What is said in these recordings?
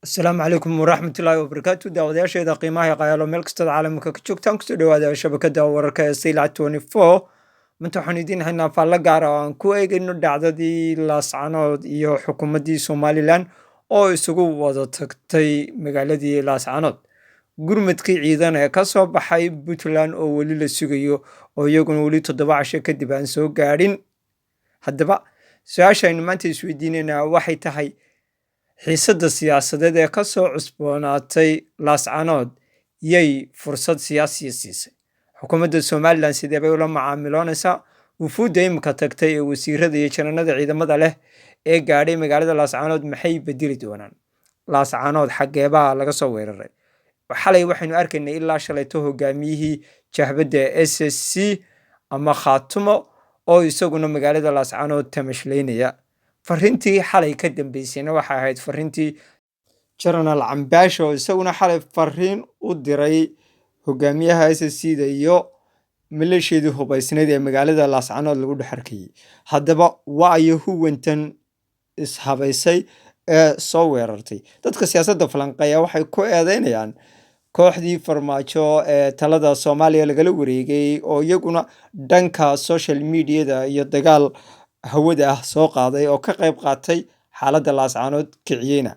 السلام عليكم ورحمة الله وبركاته daawadayaasheeda qiimaha qayaalo meel kasta caalamka ka joogtaan kusoo dhawaada shabakada wararka ee Sila 24 maanta waxaan idiin haynaa faalla gaar ah aan ku eegayno dhacdadii Laascaanood iyo xukuumadii Somaliland oo isugu wada tagtay magaaladii Laascaanood gurmadkii ciidan ee ka soo baxay Puntland oo weli la sugayo oo iyaguna weli 7 casho kadib aan soo gaadhin haddaba su'aashaynu maanta isweydiinaynaa waxay tahay xiisadda siyaasadeed ee ka soo cusboonaatay Laascaanood yay fursad siyaasiya siisay xukuumadda Somaliland sidee bay ula macaamiloonaysaa wufuudda imika tagtay ee wasiirada iyo jananada ciidamada leh ee gaadhay magaalada Laascaanood maxay bedeli doonaan Laascaanood xageebaa laga soo weeraray xalay waxaynu arkaynay ilaa shalayto hogaamiyihii jahbadda SSC ama Khaatumo oo isaguna magaalada Laascaanood tamashlaynaya farintii xalay ka dambeysayna waxay ahayd farintii General Cambaasho oo isaguna xalay fariin u diray hogaamiyaha SSC-da iyo maleeshiyadii hubaysneed ee magaalada Laascaanood lagu dhaxarkayay haddaba waa ay huwantan ishabaysay ee soo weerartay dadka siyaasadda falanqeeya waxay ku eedeynayaan kooxdii farmaajo ee talada Soomaaliya lagala wareegay oo iyaguna dhanka social media-da iyo dagaal hawada ah soo qaaday oo ka qayb qaatay xaaladda Laascaanood kiciyeyna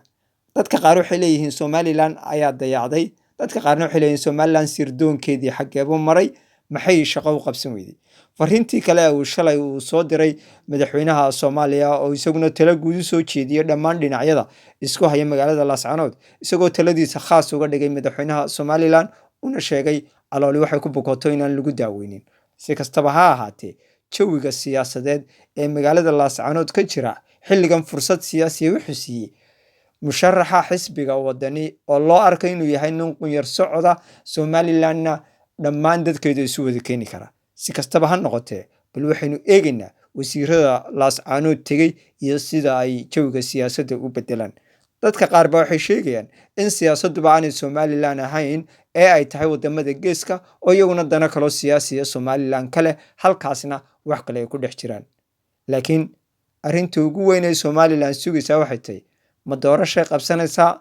dadka qaar waxay leeyihiin Somaliland ayaa dayacday dadka qaarna waxay leeyihiin Somaliland sirdoonkeedii xageebo maray maxay shaqo u qabsan weyday fariintii kale uu shalay uu soo diray madaxweynaha Soomaaliya oo isaguna talo guud u soo jeediyay dhammaan dhinacyada isku haya magaalada Laascaanood isagoo taladiisa khaas uga dhigay madaxweynaha Somaliland una sheegay alooli waxay ku bukoto inaan lagu daaweynin si kastaba ha ahaatee jawiga siyaasadeed ee magaalada Laascaanood ka jira xilligan fursad siyaasi u xusiyay musharaxa xisbiga wadani oo loo arkay inuu yahay nin qunyar socda Somalilandna dhammaan dadkeedu isu wada keeni kara si kastaba ha noqotee bal waxaynu eegaynaa wasiirada Laascaanood tegay iyo sida ay jawiga siyaasadda u bedelaan dadka qaar ba waxay sheegayaan in siyaasadduba aanay Somaliland ahayn ee ay tahay wadamada geeska oo iyaguna dana kale siyaasiya Somaliland kale halkaasna wax kale ay ku dhex jiraan laakiin arrinta ugu weyn ee Somaliland sugaysaa waxay tahay ma doorasho qabsanaysaa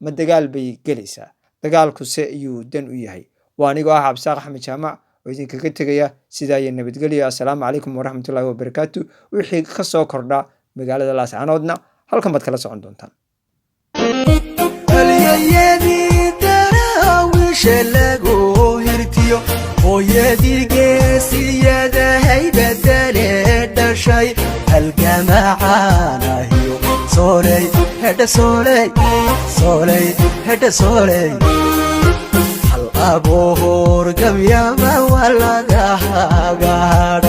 ma dagaal bay gelaysaa dagaalku se ayuu dan u yahay waa anigoo ah Cabsaaq Axmed Jaamac oo idinkaga tegaya sidaa iyo nabadgelyo assalaamu calaykum waraxmatullaahi wabarakaatu wixii ka soo kordha magaalada Laascaanoodna halkan baad kala socon doontaan hooyadii geesiyadahay bedele dhashay halgamacaanahiyo sooley hedha sooley hal aboo horgamyama waa laga hagaadha